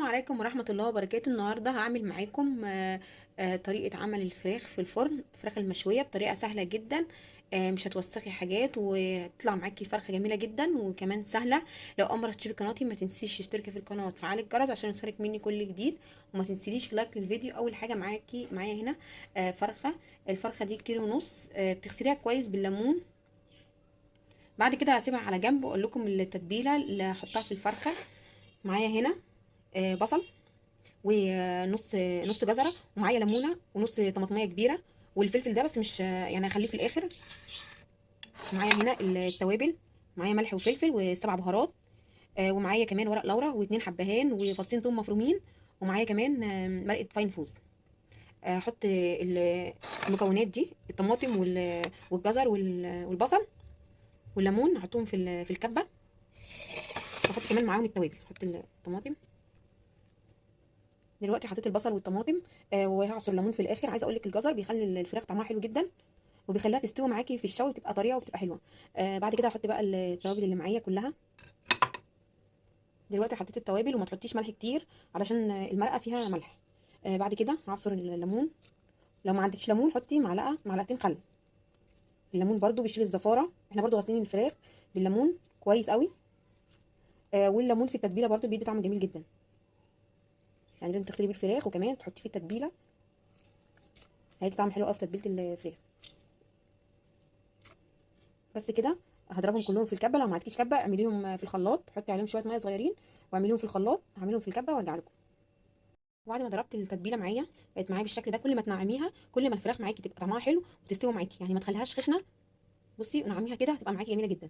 عليكم ورحمة الله وبركاته. النهاردة هعمل معاكم طريقة عمل الفراخ في الفرن، الفراخ المشوية بطريقة سهلة جدا. مش هتوسخي حاجات وهتطلع معاكي الفرخة جميلة جدا وكمان سهلة. لو أول مرة تشوفي قناتي ما تنسيش تشتركي في القناة وتفعلي الجرس عشان يوصلك مني كل جديد، وما تنسيليش في لايك للفيديو. أول حاجة معايا هنا فرخة. الفرخة دي كيلو ونص. بتغسليها كويس بالليمون. بعد كده هسيبها على جنب واقول لكم التتبيله اللي هحطها في الفرخه. معايا هنا بصل ونص جزره، ومعايا ليمونه ونص طماطميه كبيره، والفلفل ده بس مش يعني هخليه في الاخر. معايا هنا التوابل، معايا ملح وفلفل وسبع بهارات، ومعايا كمان ورق لورا واتنين حبهان وفصين ثوم مفرومين، ومعايا كمان مرقه فاين فوز. احط المكونات دي، الطماطم والجزر والبصل والليمون، احطهم في الكبه، واحط كمان معاهم التوابل. احط الطماطم دلوقتي، حطيت البصل والطماطم، وهعصر ليمون في الاخر. عايزه اقول لك الجزر بيخلي الفراخ طعمها حلو جدا، وبيخليها تستوي معاكي في الشوي، بتبقى طريه وبتبقى حلوه. بعد كده هحط بقى التوابل اللي معايا كلها. دلوقتي حطيت التوابل، وما تحطيش ملح كتير علشان المرقه فيها ملح. بعد كده هعصر الليمون. لو ما عندكش ليمون حطي معلقتين خل. الليمون برده بيشيل الزفاره، احنا برده غاسلين الفراخ بالليمون كويس قوي. والليمون في التتبيله برده بيدي طعم جميل جدا، يعني لازم تغسلي بيه الفراخ وكمان تحطيه في التتبيله، هيدي طعم حلو قوي في تتبيله الفراخ. بس كده هضربهم كلهم في الكبه. لو ما عندكيش كبه اعمليهم في الخلاط، حطي عليهم شويه ميه صغيرين واعمليهم في الخلاط. هعملهم في الكبه وارجع لكم. وبعد ما ضربت التتبيله معايا بقت معايا بالشكل ده. كل ما تنعميها كل ما الفراخ معاكي تبقى طعمها حلو وتستوي معاكي، يعني ما تخليهاش خشنه. بصي نعميها كده هتبقى معاكي جميله جدا.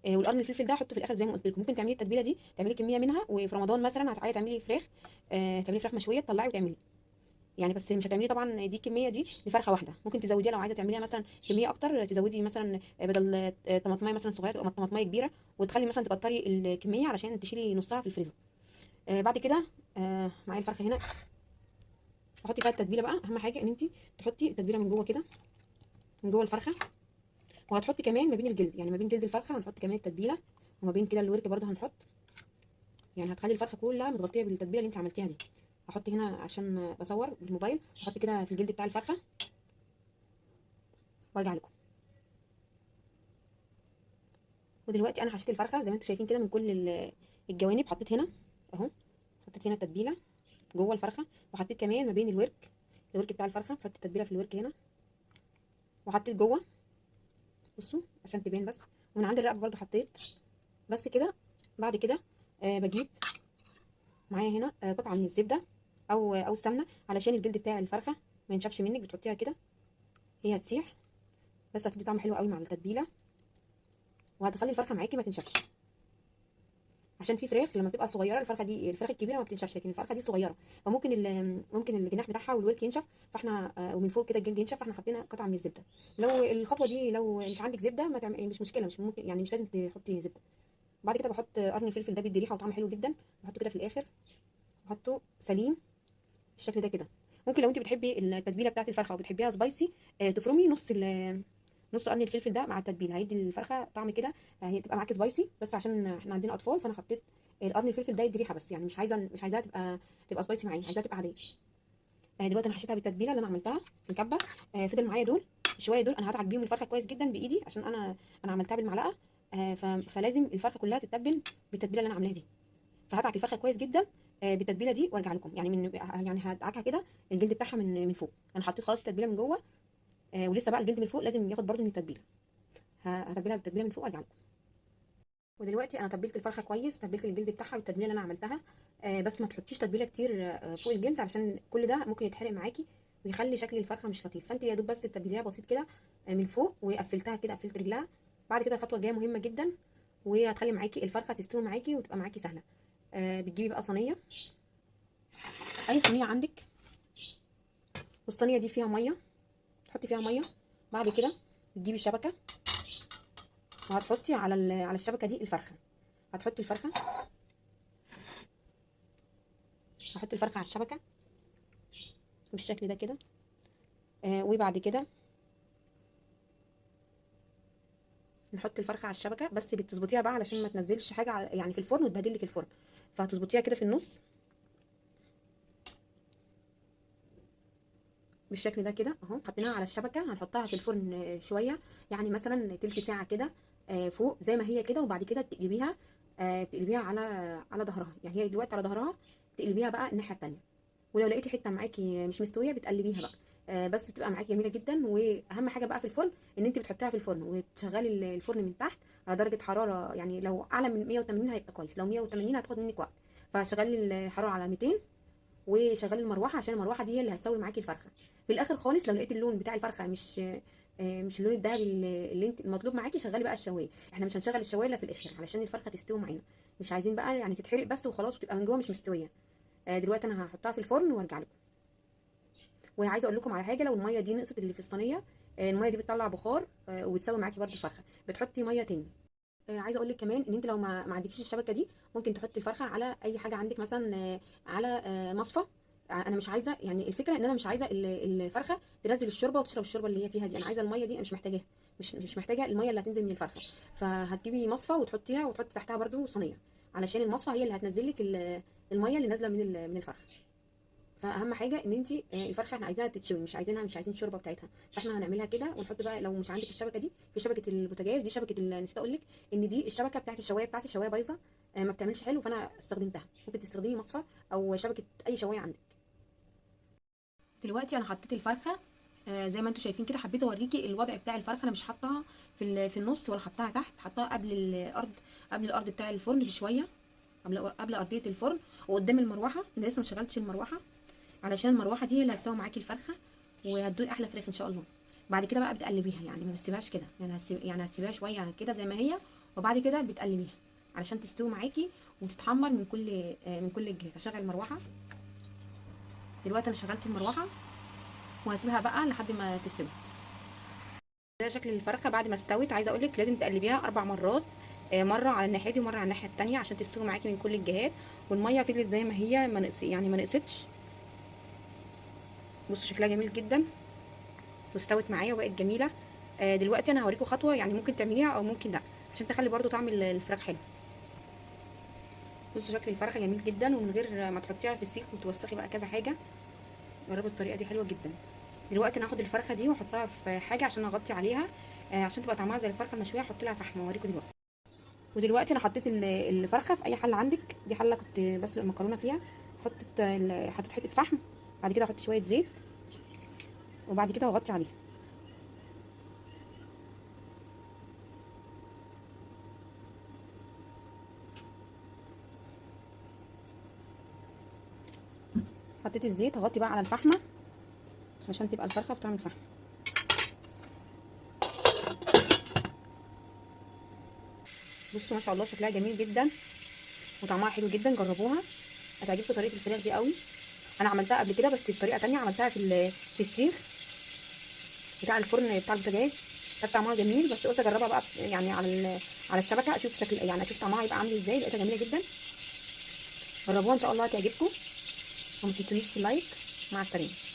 والقرن الفلفل ده حطه في الاخر زي ما قلت لكم. ممكن تعملي التتبيله دي تعملي كميه منها، وفي رمضان مثلا عايزه تعملي فراخ، تعملي فراخ مشويه تطلعي وتعملي، يعني بس مش هتعملي طبعا دي الكميه دي لفرخه واحده. ممكن تزوديها لو عايزه تعمليها مثلا كميه اكتر، تزودي مثلا بدل طماطميه مثلا صغيره تبقى طماطميه كبيره، وتخلي مثلا تكتري الكميه علشان تشيلي نصها في الفريزر. بعد كده معايا الفرخه هنا، احطي فيها التتبيله بقى. اهم حاجه ان انت تحطي التتبيله من جوه كده، من جوه الفرخه. وهتحطي كمان ما بين الجلد، يعني ما بين جلد الفرخه هنحط كمان التتبيله، وما بين كده الورك برده هنحط. يعني هتخلي الفرخه كلها متغطيه بالتتبيله اللي انت عملتيها دي. هحط هنا عشان بصور بالموبايل، هحط كده في الجلد بتاع الفرخه وارجع لكم. ودلوقتي انا حشيت الفرخه زي ما انتم شايفين كده من كل الجوانب. حطيت هنا اهو، حطيت هنا التتبيله جوه الفرخه، وحطيت كمان ما بين الورك بتاع الفرخه. حطيت التتبيله في الورك هنا، وحطيت جوه، بصوا عشان تبان بس. ومن عند الرقبه برده حطيت. بس كده. بعد كده بجيب معايا هنا قطعه من الزبده او السمنه علشان الجلد بتاع الفرخه ما ينشفش منك. بتحطيها كده هي هتسيح، بس هتدي طعم حلو قوي مع التتبيله، وهتخلي الفرخه معاكي ما تنشفش. عشان في فراخ لما بتبقى صغيره، الفراخ الكبيره ما بتنشفش، لكن الفرخه دي صغيره فممكن ممكن الجناح بتاعها والورك ينشف. فاحنا ومن فوق كده الجلد ينشف، فاحنا حطينا قطعه من الزبده. لو الخطوه دي لو مش عندك زبده ما تعمل، مش مشكله، مش ممكن يعني مش لازم تحطي زبده. بعد كده بحط قرن الفلفل ده بيدي ريحه وطعم حلو جدا، بحطه كده في الاخر. بحطه سليم بالشكل ده كده. ممكن لو انت بتحبي التتبيله بتاعت الفرخه وبتحبيها سبايسي، تفرمي نص قرن الفلفل ده مع التتبيله، هيدي الفرخه طعم كده. هي تبقى معاكي سبايسي، بس عشان احنا عندنا اطفال فانا حطيت القرن الفلفل ده يدي ريحه بس، يعني مش عايزاها تبقى سبايسي معايا، عايزاها تبقى عاديه. دلوقتي انا حشيتها بالتتبيله اللي انا عملتها في الكبه. فضل معايا دول شويه، دول انا هدعك بيهم الفرخه كويس جدا بايدي عشان انا عملتها بالمعلقه. فلازم الفرخه كلها تتبل بالتتبيله اللي انا عاملاها دي. فهدعك الفرخه كويس جدا بالتتبيله دي وارجع لكم. يعني هدعكها كده الجلد بتاعها من فوق. انا حطيت خلاص التتبيله من جوه، ولسه بقى الجلد من فوق لازم ياخد برده من التتبيله. هتبلها بالتتبيله من فوق وارجع لكم. ودلوقتي انا تبلت الفرخه كويس، تبلت الجلد بتاعها بالتتبيله اللي انا عملتها. بس ما تحطيش تتبيله كتير فوق الجلد علشان كل ده ممكن يتحرق معاكي ويخلي شكل الفرخه مش لطيف. فانت يا دوب بس تتبليها بسيط كده من فوق، وقفلتها كده، قفلت رجلها. بعد كده الخطوه الجايه مهمه جدا، وهتخلي معاكي الفرخه تستوي معاكي وتبقى معاكي سهله. بتجيبي بقى صينيه، اي صينيه عندك، والصينيه دي فيها ميه، تحطي فيها ميه. بعد كده تجيبي الشبكه، وهتحطي على الشبكه دي الفرخه. هتحطي الفرخه، هحط الفرخه على الشبكه بالشكل ده كده. وبعد كده نحط الفرخه على الشبكه، بس بتظبطيها بقى علشان ما تنزلش حاجه يعني في الفرن وتبهدل لك الفرن. فهتظبطيها كده في النص بالشكل ده كده اهو. حطيناها على الشبكه، هنحطها في الفرن شويه، يعني مثلا تلت ساعه كده فوق زي ما هي كده. وبعد كده بتقلبيها، بتقلبيها على ظهرها، يعني هي دلوقتي على ظهرها، تقلبيها بقى الناحيه التانيه. ولو لقيتي حته معاكي مش مستويه بتقلبيها بقى، بس بتبقى معاكي جميله جدا. واهم حاجه بقى في الفرن ان انت بتحطيها في الفرن وتشغلي الفرن من تحت على درجه حراره، يعني لو اعلى من 180 هيبقى كويس، لو 180 هتاخد منك وقت. فشغلي الحراره على 200، وشغلي المروحه عشان المروحه دي هي اللي هتسوي معاكي الفرخه. في الاخر خالص لو لقيت اللون بتاع الفرخه مش اللون الذهبي اللي انت المطلوب معاكي، شغلي بقى الشوايه. احنا مش هنشغل الشوايه الا في الاخر علشان الفرخه تستوي معانا، مش عايزين بقى يعني تتحرق بس وخلاص وتبقى من جوه مش مستويه. دلوقتي انا هحطها في الفرن وارجع لكم. وعايزه اقول لكم على حاجه، لو الميه دي نقصت اللي في الصينيه، الميه دي بتطلع بخار وبتسوي معاكي برده الفرخه، بتحطي ميه تاني. عايزه اقول لك كمان ان انت لو ما عندكيش الشبكه دي، ممكن تحطي الفرخه على اي حاجه عندك، مثلا على مصفى. انا مش عايزه، يعني الفكره ان انا مش عايزه الفرخه تنزل الشوربه وتشرب الشوربه اللي هي فيها دي، انا عايزه الميه دي، انا مش محتاجاها، مش محتاجه الميه اللي هتنزل من الفرخه. فهتجيبي مصفى وتحطيها، وتحطي تحتها برده صينيه، علشان المصفى هي اللي هتنزل لك الميه اللي نازله من الفرخه. فاهم حاجه ان انت الفرخه احنا عايزينها تتشوي، مش عايزين الشوربه بتاعتها. فاحنا هنعملها كده ونحط بقى. لو مش عندك الشبكه دي، في شبكه البوتاجاز دي، شبكه نسيت اقول لك ان دي الشبكه بتاعت الشوايه، الشوايه بايظه، ما بتعملش حلو، فانا استخدمتها. ممكن تستخدمي مصفى او شبكه اي شوايه عندك. دلوقتي انا حطيت الفرخه زي ما انتم شايفين كده. حبيت اوريكي الوضع بتاع الفرخه، انا مش حاطاها في النص ولا حطاها تحت، حطاها قبل الارض بتاع الفرن بشويه، قبل ارضيه الفرن وقدام المروحه. انا لسه ما شغلتش المروحه، علشان المروحه دي اللي هتسوي معاكي الفرخه وهتدوقي احلى فراخ ان شاء الله. بعد كده بقى بتقلبيها، يعني ما بتسيبهاش كده، يعني هتسيبيها شويه كده زي ما هي، وبعد كده بتقلبيها علشان تستوي معاكي وتتحمر من كل الجهات. هشغل المروحه دلوقتي. انا شغلت المروحه وهسيبها بقى لحد ما تستوي. ده شكل الفرخه بعد ما استوت. عايزه اقول لك لازم تقلبيها 4 مرات، مره على الناحيه دي ومره على الناحيه التانية عشان تستوي معاكي من كل الجهات. والميه فضلت زي ما هي، ما نقصتش. بصوا شكلها جميل جدا واستوت معايا وبقت جميله. دلوقتي انا هوريكم خطوه يعني ممكن تعمليها او ممكن لا، عشان تخلي برضو طعم الفراخ حلو. بصوا شكل الفرخه جميل جدا، ومن غير ما تحطيها في السيخ وتوسخي بقى كذا حاجه. جربوا الطريقه دي حلوه جدا. دلوقتي انا هاخد الفرخه دي واحطها في حاجه عشان اغطي عليها، عشان تبقى طعمها زي الفرخه المشويه. احط لها فحم واوريكم دلوقتي. ودلوقتي انا حطيت الفرخه في اي حله عندك. دي حله كنت بسلق المكرونه فيها. حطيت حته فحم، بعد كده احط شويه زيت، وبعد كده اغطي عليها. حطيت الزيت، اغطي بقى على الفحمه عشان تبقى الفرخه بطعم الفحم. بصوا ما شاء الله شكلها جميل جدا وطعمها حلو جدا. جربوها هتعجبكم طريقه الفراخ دي قوي. انا عملتها قبل كده بس بطريقه تانية، عملتها في السيخ بتاع الفرن بتاع البوتاجاز. كانت طعمها جميل، بس قلت اجربها بقى يعني على الشبكه، اشوف شكل، يعني اشوف طعمها هيبقى عامل ازاي. لقيتها جميله جدا. جربوها ان شاء الله هتعجبكم، وما تنسونيش في اللايك. مع السلامه.